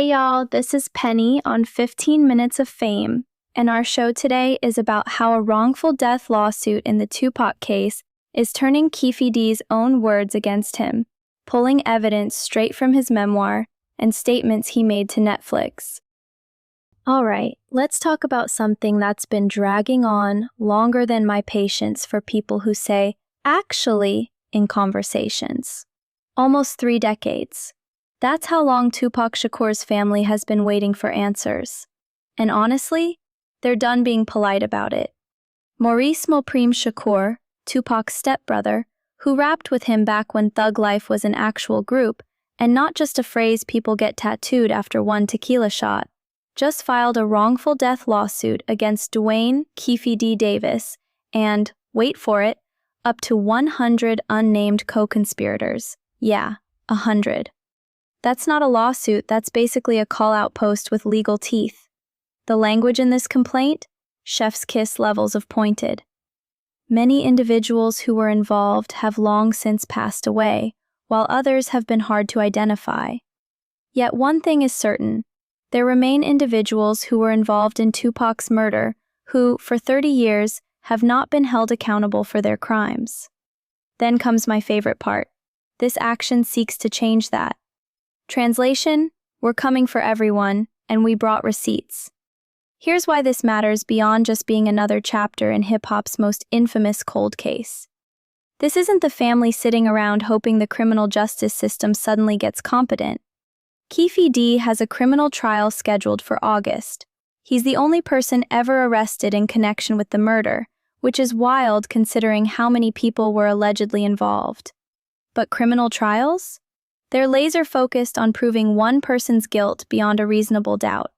Hey y'all, this is Penny on 15 Minutes of Fame, and our show today is about how a wrongful death lawsuit in the Tupac case is turning Keefe D's own words against him, pulling evidence straight from his memoir and statements he made to Netflix. Alright, let's talk about something that's been dragging on longer than my patience for people who say, actually, in conversations. Almost 3 decades. That's how long Tupac Shakur's family has been waiting for answers. And honestly, they're done being polite about it. Maurice Mopreme Shakur, Tupac's stepbrother, who rapped with him back when Thug Life was an actual group, and not just a phrase people get tattooed after one tequila shot, just filed a wrongful death lawsuit against Dwayne Keefe D. Davis and, wait for it, up to 100 unnamed co-conspirators. Yeah, 100. That's not a lawsuit, that's basically a call-out post with legal teeth. The language in this complaint? Chef's kiss levels of pointed. Many individuals who were involved have long since passed away, while others have been hard to identify. Yet one thing is certain. There remain individuals who were involved in Tupac's murder who, for 30 years, have not been held accountable for their crimes. Then comes my favorite part. This action seeks to change that. Translation, we're coming for everyone, and we brought receipts. Here's why this matters beyond just being another chapter in hip-hop's most infamous cold case. This isn't the family sitting around hoping the criminal justice system suddenly gets competent. Keefe D has a criminal trial scheduled for August. He's the only person ever arrested in connection with the murder, which is wild considering how many people were allegedly involved. But criminal trials? They're laser-focused on proving one person's guilt beyond a reasonable doubt.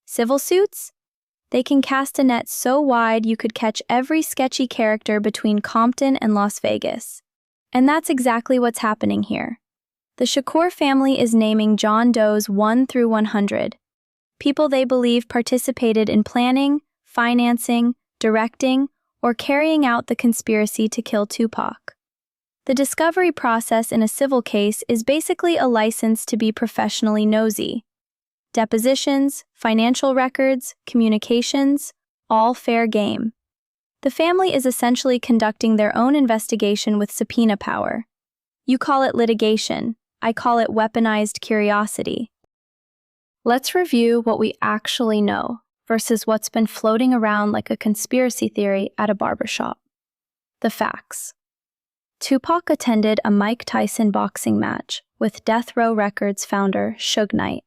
Civil suits? They can cast a net so wide you could catch every sketchy character between Compton and Las Vegas. And that's exactly what's happening here. The Shakur family is naming John Does 1 through 100, people they believe participated in planning, financing, directing, or carrying out the conspiracy to kill Tupac. The discovery process in a civil case is basically a license to be professionally nosy. Depositions, financial records, communications, all fair game. The family is essentially conducting their own investigation with subpoena power. You call it litigation, I call it weaponized curiosity. Let's review what we actually know versus what's been floating around like a conspiracy theory at a barbershop. The facts. Tupac attended a Mike Tyson boxing match with Death Row Records founder Suge Knight.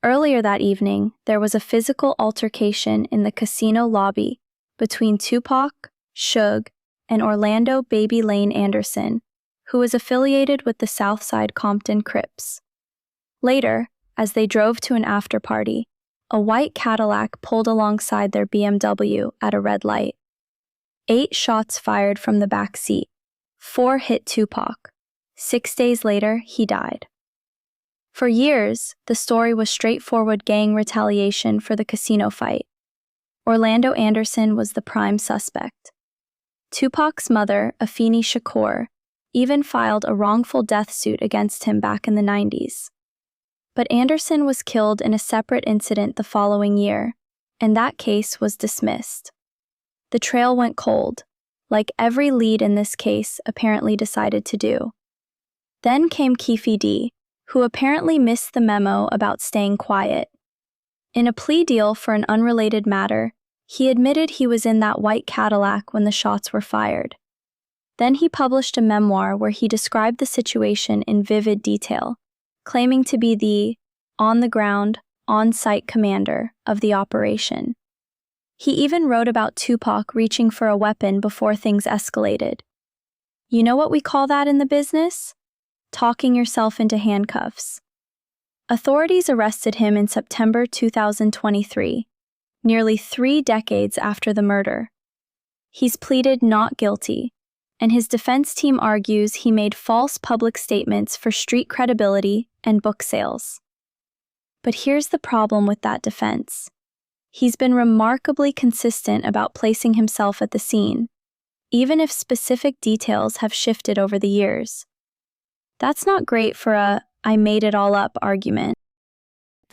Earlier that evening, there was a physical altercation in the casino lobby between Tupac, Suge, and Orlando Baby Lane Anderson, who was affiliated with the Southside Compton Crips. Later, as they drove to an after-party, a white Cadillac pulled alongside their BMW at a red light. 8 shots fired from the back seat. 4 hit Tupac. 6 days later, he died. For years, the story was straightforward gang retaliation for the casino fight. Orlando Anderson was the prime suspect. Tupac's mother, Afeni Shakur, even filed a wrongful death suit against him back in the 90s. But Anderson was killed in a separate incident the following year, and that case was dismissed. The trail went cold, like every lead in this case apparently decided to do. Then came Keefe D, who apparently missed the memo about staying quiet. In a plea deal for an unrelated matter, he admitted he was in that white Cadillac when the shots were fired. Then he published a memoir where he described the situation in vivid detail, claiming to be the on-the-ground, on-site commander of the operation. He even wrote about Tupac reaching for a weapon before things escalated. You know what we call that in the business? Talking yourself into handcuffs. Authorities arrested him in September 2023, nearly 3 decades after the murder. He's pleaded not guilty, and his defense team argues he made false public statements for street credibility and book sales. But here's the problem with that defense. He's been remarkably consistent about placing himself at the scene, even if specific details have shifted over the years. That's not great for a "I made it all up" argument.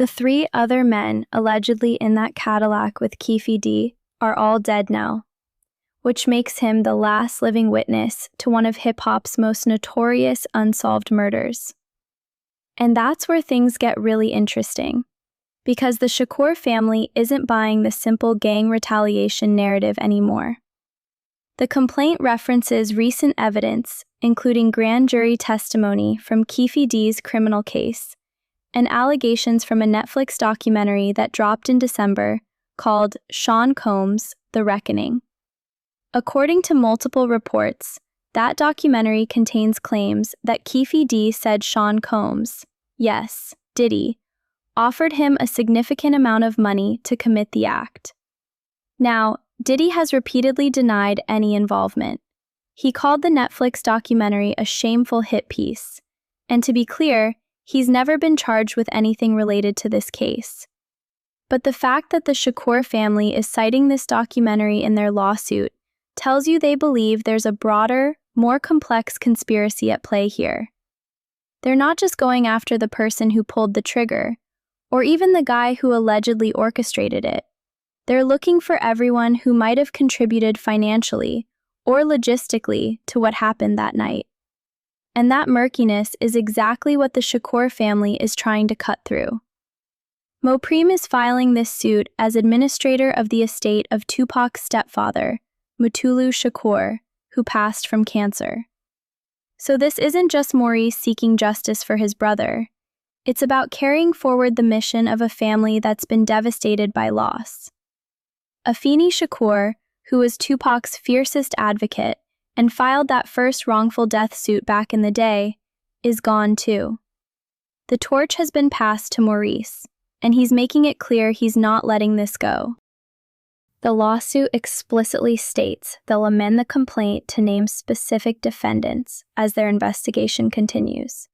The 3 other men allegedly in that Cadillac with Keefe D are all dead now, which makes him the last living witness to one of hip-hop's most notorious unsolved murders. And that's where things get really interesting, because the Shakur family isn't buying the simple gang retaliation narrative anymore. The complaint references recent evidence, including grand jury testimony from Keefe D's criminal case, and allegations from a Netflix documentary that dropped in December called Sean Combs: The Reckoning. According to multiple reports, that documentary contains claims that Keefe D said Sean Combs, yes, Diddy, offered him a significant amount of money to commit the act. Now, Diddy has repeatedly denied any involvement. He called the Netflix documentary a shameful hit piece, and to be clear, he's never been charged with anything related to this case. But the fact that the Shakur family is citing this documentary in their lawsuit tells you they believe there's a broader, more complex conspiracy at play here. They're not just going after the person who pulled the trigger, or even the guy who allegedly orchestrated it. They're looking for everyone who might have contributed financially or logistically to what happened that night. And that murkiness is exactly what the Shakur family is trying to cut through. Mopreme is filing this suit as administrator of the estate of Tupac's stepfather, Mutulu Shakur, who passed from cancer. So this isn't just Maurice seeking justice for his brother. It's about carrying forward the mission of a family that's been devastated by loss. Afeni Shakur, who was Tupac's fiercest advocate and filed that first wrongful death suit back in the day, is gone too. The torch has been passed to Maurice, and he's making it clear he's not letting this go. The lawsuit explicitly states they'll amend the complaint to name specific defendants as their investigation continues.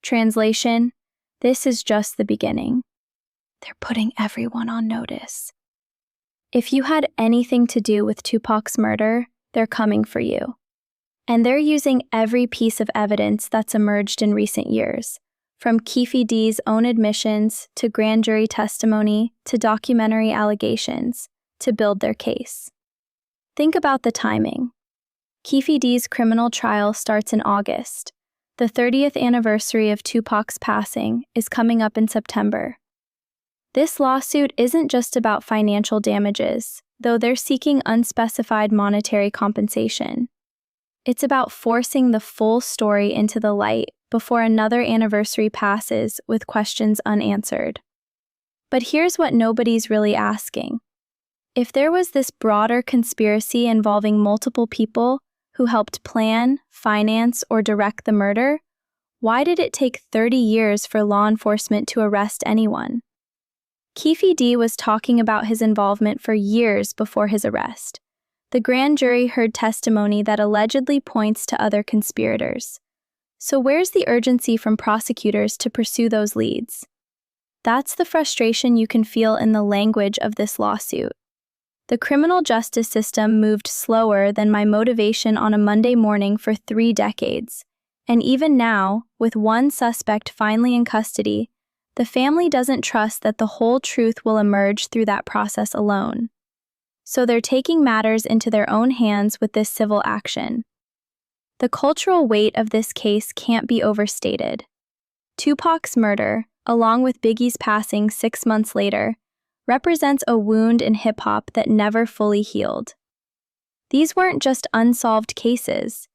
Translation: this is just the beginning. They're putting everyone on notice. If you had anything to do with Tupac's murder, they're coming for you. And they're using every piece of evidence that's emerged in recent years, from Keefe D's own admissions to grand jury testimony to documentary allegations, to build their case. Think about the timing. Keefe D's criminal trial starts in August. The 30th anniversary of Tupac's passing is coming up in September. This lawsuit isn't just about financial damages, though they're seeking unspecified monetary compensation. It's about forcing the full story into the light before another anniversary passes with questions unanswered. But here's what nobody's really asking. If there was this broader conspiracy involving multiple people who helped plan, finance, or direct the murder, why did it take 30 years for law enforcement to arrest anyone? Keefe D was talking about his involvement for years before his arrest. The grand jury heard testimony that allegedly points to other conspirators. So where's the urgency from prosecutors to pursue those leads? That's the frustration you can feel in the language of this lawsuit. The criminal justice system moved slower than my motivation on a Monday morning for 3 decades. And even now, with one suspect finally in custody, the family doesn't trust that the whole truth will emerge through that process alone. So they're taking matters into their own hands with this civil action. The cultural weight of this case can't be overstated. Tupac's murder, along with Biggie's passing 6 months later, represents a wound in hip-hop that never fully healed. These weren't just unsolved cases.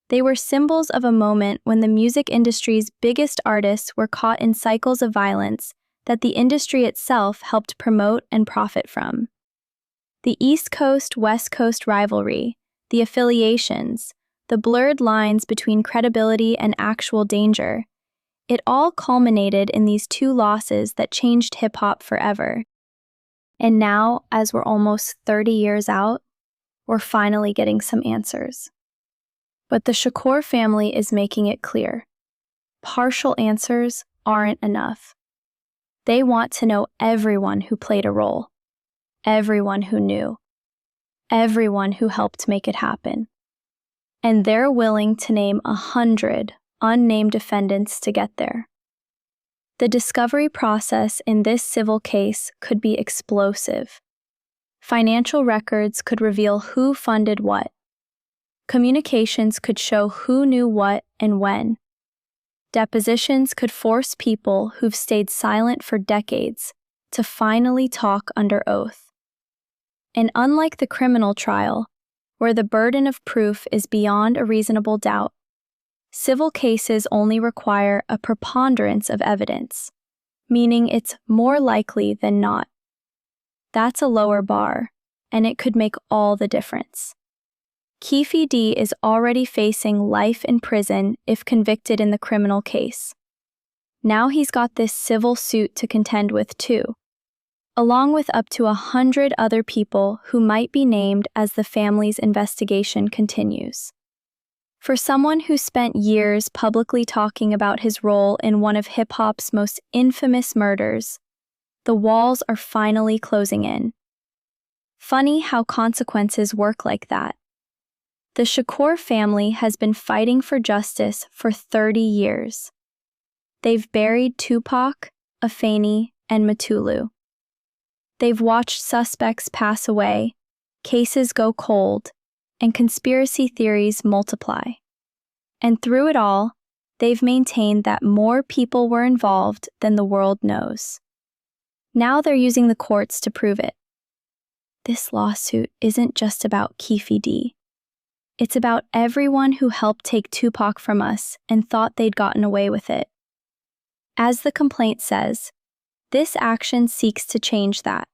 They were symbols of a moment when the music industry's biggest artists were caught in cycles of violence that the industry itself helped promote and profit from. The East Coast-West Coast rivalry, the affiliations, the blurred lines between credibility and actual danger, it all culminated in these 2 losses that changed hip-hop forever. And now, as we're almost 30 years out, we're finally getting some answers. But the Shakur family is making it clear. Partial answers aren't enough. They want to know everyone who played a role, everyone who knew, everyone who helped make it happen. And they're willing to name 100 unnamed defendants to get there. The discovery process in this civil case could be explosive. Financial records could reveal who funded what. Communications could show who knew what and when. Depositions could force people who've stayed silent for decades to finally talk under oath. And unlike the criminal trial, where the burden of proof is beyond a reasonable doubt, civil cases only require a preponderance of evidence, meaning it's more likely than not. That's a lower bar, and it could make all the difference. Keefe D is already facing life in prison if convicted in the criminal case. Now he's got this civil suit to contend with too, along with up to 100 other people who might be named as the family's investigation continues. For someone who spent years publicly talking about his role in one of hip-hop's most infamous murders, the walls are finally closing in. Funny how consequences work like that. The Shakur family has been fighting for justice for 30 years. They've buried Tupac, Afeni, and Matulu. They've watched suspects pass away, cases go cold, and conspiracy theories multiply. And through it all, they've maintained that more people were involved than the world knows. Now they're using the courts to prove it. This lawsuit isn't just about Keefe D. It's about everyone who helped take Tupac from us and thought they'd gotten away with it. As the complaint says, this action seeks to change that.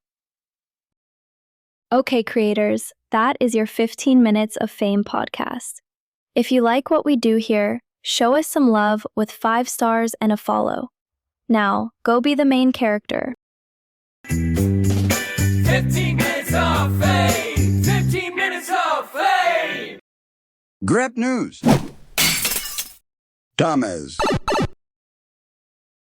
Okay, creators, that is your 15 Minutes of Fame podcast. If you like what we do here, show us some love with 5 stars and a follow. Now, go be the main character. 15 minutes of fame! 15 minutes of fame! Grab news. Thomas.